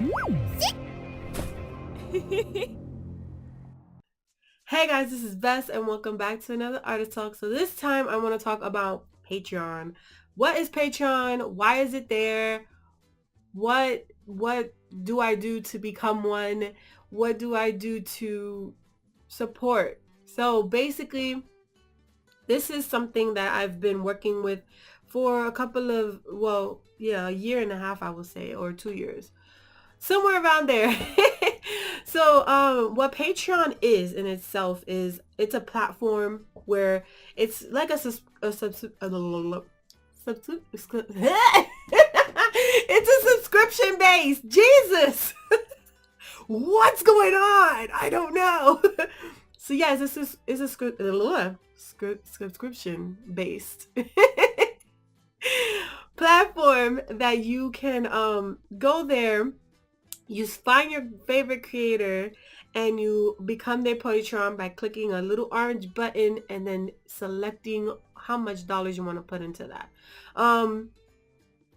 Hey guys, this is Bess and welcome back to another Artist Talk. So this time I want to talk about Patreon. What is Patreon? Why is it there? What do I do to become one? What do I do to support? So basically, this is something that I've been working with for a couple of, a year and a half I will say, or 2 years. Somewhere around there. So what Patreon is in itself is it's a platform where it's like it's a subscription based. Jesus. What's going on? I don't know. So yeah, it's a subscription based platform that you can go there. You find your favorite creator and you become their Patreon by clicking a little orange button and then selecting how much dollars you want to put into that.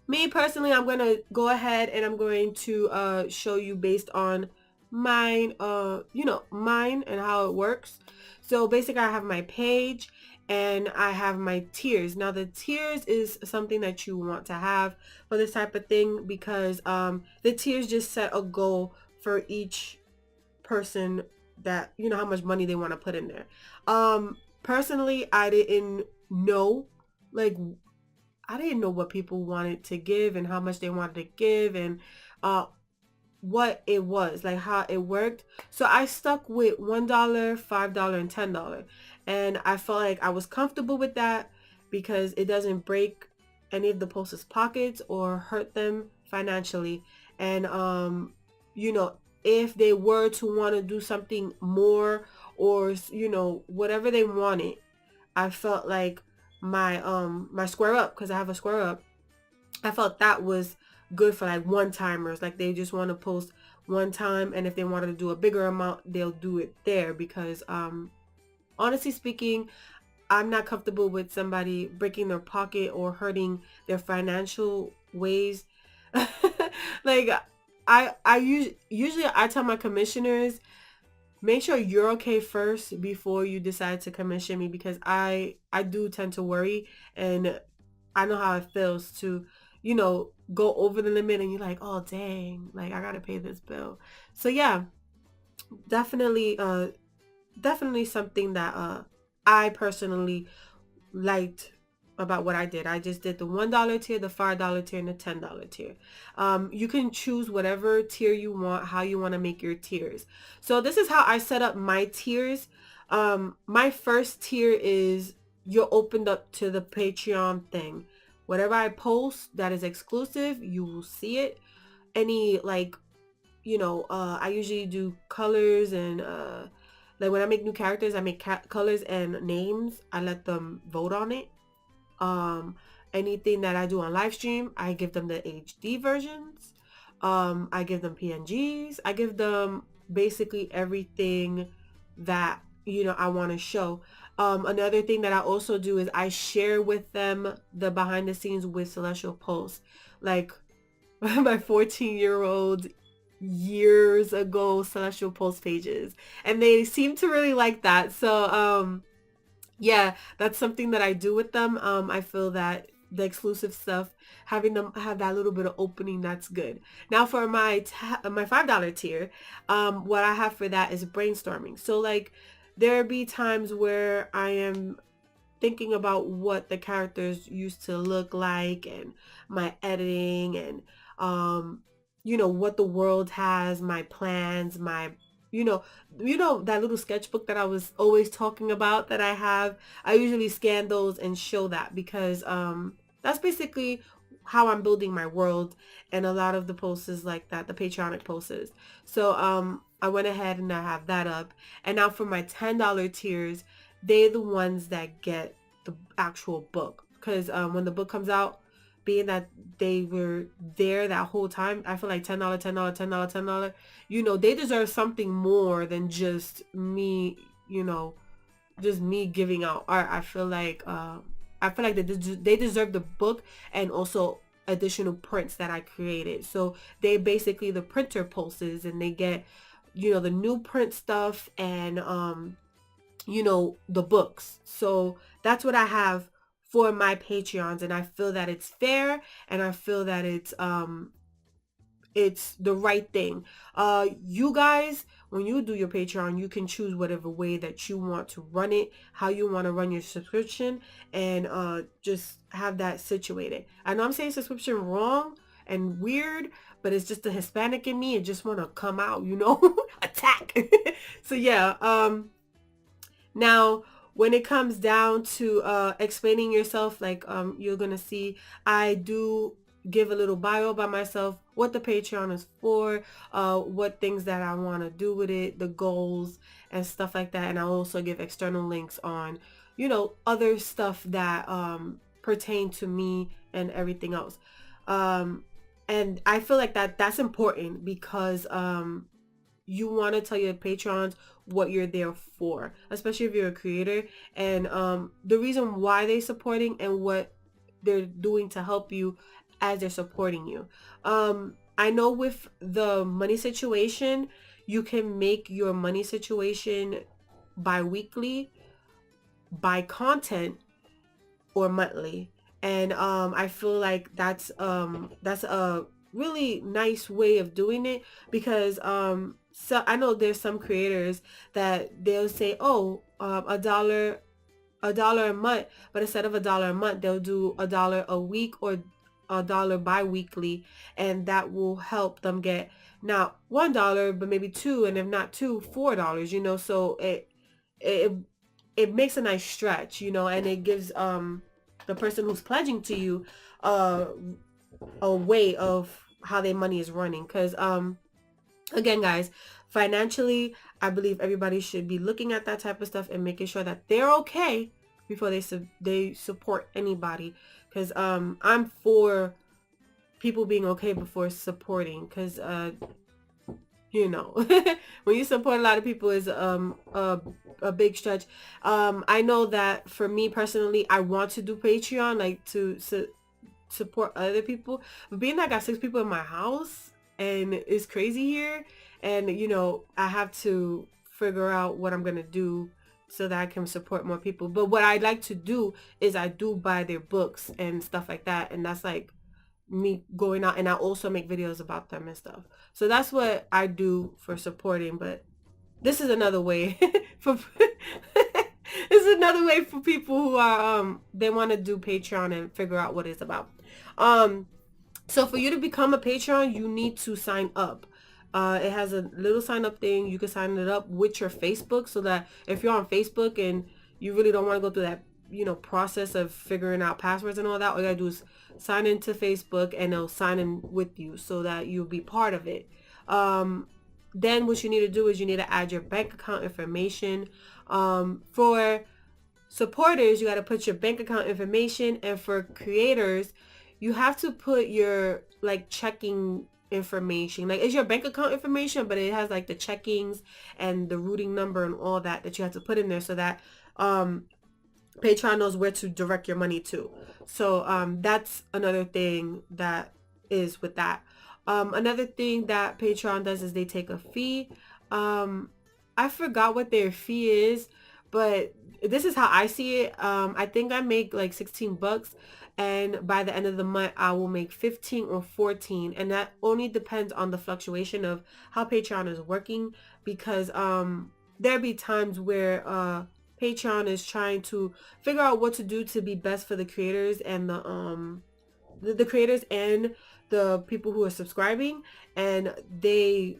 Me personally, I'm going to go ahead and I'm going to show you based on mine, mine and how it works. So basically I have my page and I have my tiers. Now the tiers is something that you want to have for this type of thing because the tiers just set a goal for each person that, how much money they want to put in there. Personally, like I didn't know what people wanted to give and how much they wanted to give and what it was, like how it worked. So I stuck with $1, $5, and $10. And I felt like I was comfortable with that because it doesn't break any of the posters' pockets or hurt them financially. And if they were to want to do something more or whatever they wanted, I felt like my square up, because I have a square up, I felt that was good for like one timers. Like they just want to post one time, and if they wanted to do a bigger amount, they'll do it there because honestly speaking, I'm not comfortable with somebody breaking their pocket or hurting their financial ways. Like usually I tell my commissioners, make sure you're okay first before you decide to commission me, because I do tend to worry, and I know how it feels to go over the limit and you're like, oh dang, like I gotta pay this bill. So yeah, definitely definitely something that I personally liked about what I did. I just did the $1 tier, the $5 tier, and the $10 tier. You can choose whatever tier you want, how you want to make your tiers. So this is how I set up my tiers. My first tier is you're opened up to the Patreon thing. Whatever I post that is exclusive, you will see it. Any I usually do colors and like when I make new characters, I make colors and names. I let them vote on it. um Anything that I do on live stream, I give them the HD versions. I give them PNGs. I give them basically everything that I want to show. Another thing that I also do is I share with them the behind the scenes with Celestial Pulse, like my 14-year-old years ago Celestial Pulse pages, and they seem to really like that. So yeah, that's something that I do with them. I feel that the exclusive stuff, having them have that little bit of opening, that's good. Now for my $5 tier, what I have for that is brainstorming. So like there be times where I am thinking about what the characters used to look like and my editing and what the world has, my plans, my you know that little sketchbook that I was always talking about that I have. I usually scan those and show that because that's basically how I'm building my world, and a lot of the posts is like that, the patronic posts. So I went ahead and I have that up. And now for my $10 tiers, they're the ones that get the actual book, because when the book comes out, being that they were there that whole time, I feel like $10, $10, $10, $10, they deserve something more than just me, just me giving out art. I feel like they deserve the book and also additional prints that I created. So they basically the printer pulses, and they get, you know, the new print stuff, and you know, the books. So that's what I have for my Patreons, and I feel that it's fair, and I feel that it's the right thing. You guys, when you do your Patreon, you can choose whatever way that you want to run it, how you want to run your subscription, and just have that situated. I know I'm saying subscription wrong and weird, but it's just the Hispanic in me. It just want to come out, you know, attack. So yeah, now when it comes down to explaining yourself, like you're gonna see, I do give a little bio about myself, what the Patreon is for, what things that I want to do with it, the goals and stuff like that. And I also give external links on, you know, other stuff that pertain to me and everything else. And I feel like that's important, because you want to tell your patrons what you're there for, especially if you're a creator, and the reason why they're supporting and what they're doing to help you as they're supporting you. I know with the money situation, you can make your money situation bi-weekly, by content, or monthly. And I feel like that's a really nice way of doing it, because so I know there's some creators that they'll say, oh, a dollar a month, but instead of a dollar a month, they'll do a dollar a week, or a dollar bi-weekly, and that will help them get not $1, but maybe two, and if not two, $4, you know. So it it makes a nice stretch, you know, and it gives the person who's pledging to you a way of how their money is running. Because again, guys, financially, I believe everybody should be looking at that type of stuff and making sure that they're okay before they support anybody. Because I'm for people being okay before supporting, because you know, when you support a lot of people is a big stretch. I know that for me personally, I want to do Patreon, like to support other people, but being that I got 6 people in my house and it's crazy here, and you know, I have to figure out what I'm gonna do so that I can support more people. But what I like to do is I do buy their books and stuff like that, and that's like me going out, and I also make videos about them and stuff. So that's what I do for supporting. But this is another way for this is another way for people who are they want to do Patreon and figure out what it's about. So for you to become a Patreon, you need to sign up. It has a little sign up thing. You can sign it up with your Facebook, so that if you're on Facebook and you really don't want to go through that, you know, process of figuring out passwords and all that, all you gotta do is sign into Facebook, and they'll sign in with you so that you'll be part of it. Then what you need to do is you need to add your bank account information. For supporters, you got to put your bank account information, and for creators, you have to put your like checking information. Like, it's your bank account information, but it has like the checkings and the routing number and all that you have to put in there, so that Patreon knows where to direct your money to. So that's another thing that is with that. Another thing that Patreon does is they take a fee. I forgot what their fee is, but this is how I see it. I think I make like $16, and by the end of the month I will make 15 or 14, and that only depends on the fluctuation of how Patreon is working, because there'll be times where Patreon is trying to figure out what to do to be best for the creators and the creators and the people who are subscribing, and they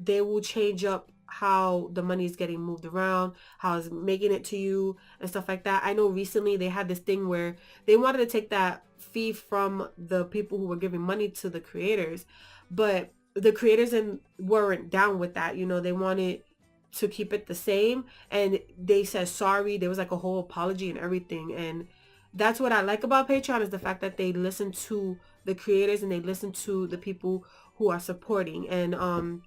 will change up how the money is getting moved around, how it's making it to you and stuff like that. I know recently they had this thing where they wanted to take that fee from the people who were giving money to the creators, but the creators weren't down with that. You know, they wanted to keep it the same, and they said sorry. There was like a whole apology and everything, and that's what I like about Patreon, is the fact that they listen to the creators and they listen to the people who are supporting, and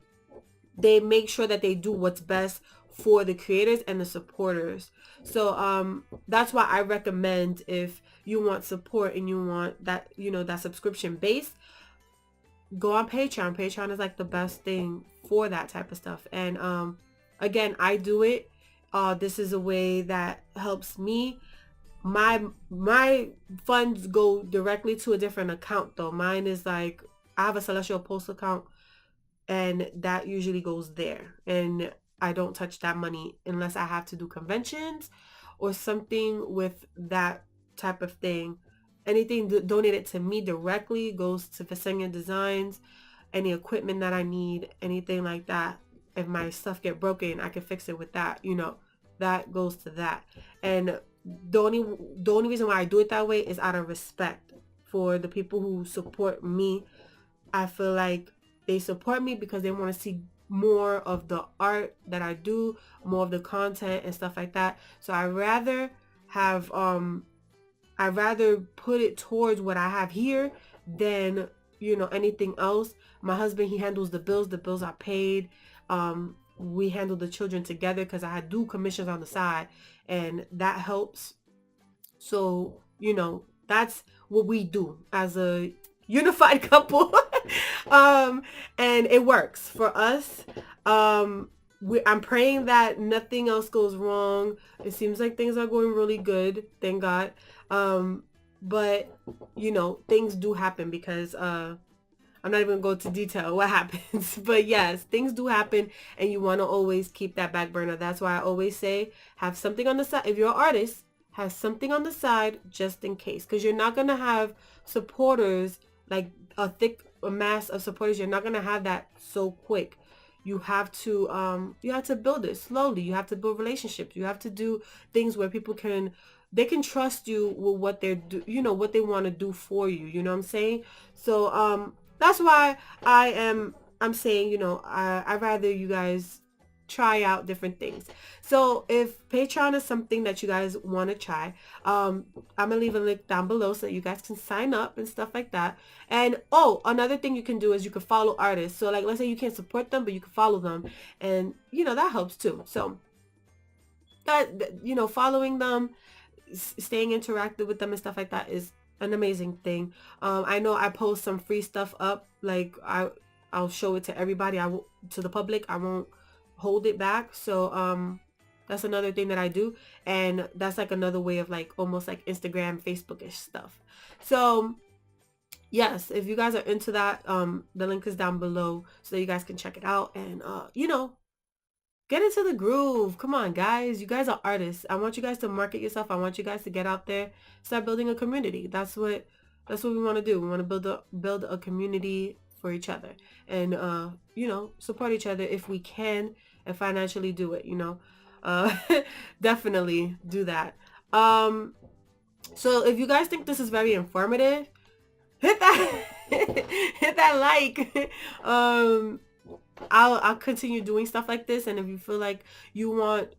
they make sure that they do what's best for the creators and the supporters. So that's why I recommend, if you want support and you want that, that subscription base, go on Patreon. Patreon is like the best thing for that type of stuff. And again, I do it. This is a way that helps me. My funds go directly to a different account though. Mine is like, I have a Celestial Post account, and that usually goes there, and I don't touch that money unless I have to do conventions or something with that type of thing. Anything donated to me directly goes to Visenya Designs. Any equipment that I need, anything like that, if my stuff get broken, I can fix it with that, that goes to that. And the only reason why I do it that way is out of respect for the people who support me. I feel like they support me because they want to see more of the art that I do, more of the content and stuff like that. So I rather have I rather put it towards what I have here than anything else. My husband, he handles the bills. The bills are paid. We handle the children together because I do commissions on the side, and that helps. So that's what we do as a unified couple. And it works for us. I'm praying that nothing else goes wrong. It seems like things are going really good, thank God. But things do happen because I'm not even going to go into detail what happens. But yes, things do happen, and you want to always keep that back burner. That's why I always say, have something on the side. If you're an artist, have something on the side just in case, because you're not going to have supporters, like a thick mass of supporters. You're not going to have that so quick. You have to build it slowly. You have to build relationships. You have to do things where people can trust you with what they're what they want to do for you. You know what I'm saying? So that's why I'm saying, I'd rather you guys try out different things. So if Patreon is something that you guys want to try, I'm gonna leave a link down below so that you guys can sign up and stuff like that. And another thing you can do is you can follow artists. So like, let's say you can't support them, but you can follow them, and that helps too. So that, following them, staying interactive with them and stuff like that is an amazing thing. I know I post some free stuff up, like I'll show it to everybody. To the public. I won't hold it back. So that's another thing that I do, and that's like another way of like almost like Instagram, Facebook-ish stuff. So yes, if you guys are into that, the link is down below so that you guys can check it out and get into the groove. Come on, guys. You guys are artists. I want you guys to market yourself. I want you guys to get out there, start building a community. That's what we want to do. We want to build a community for each other, and support each other if we can, and financially do it. Definitely do that. So if you guys think this is very informative, hit that hit that like. I'll continue doing stuff like this, and if you feel like you want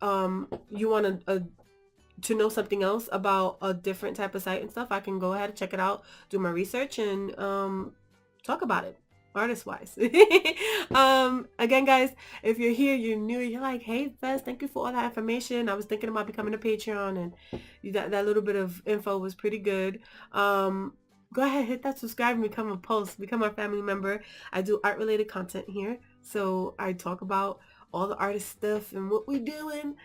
to know something else about a different type of site and stuff, I can go ahead and check it out, do my research, and talk about it artist wise. Again, guys, if you're here, you're new, you're like, hey Fez, thank you for all that information. I was thinking about becoming a Patreon, and that little bit of info was pretty good. Go ahead, hit that subscribe and become our family member. I do art related content here, so I talk about all the artist stuff and what we're doing.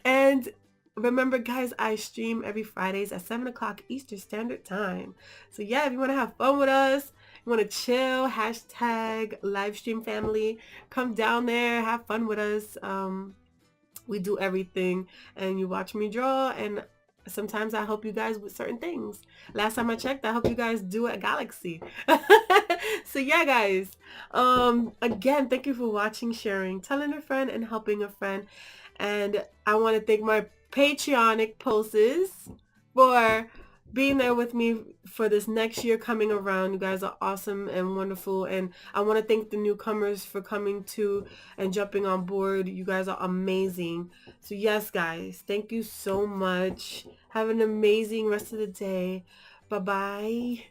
And remember, guys, I stream every Fridays at 7 o'clock Eastern Standard Time. So yeah, if you want to have fun with us, you want to chill, hashtag live stream family, come down there, have fun with us. We do everything, and you watch me draw, and sometimes I help you guys with certain things. Last time I checked, I helped you guys do a galaxy. So yeah, guys, again, thank you for watching, sharing, telling a friend, and helping a friend. And I want to thank my Patreonic pulses for being there with me for this next year coming around. You guys are awesome and wonderful, and I want to thank the newcomers for coming to and jumping on board. You guys are amazing. So yes, guys, thank you so much. Have an amazing rest of the day. Bye bye.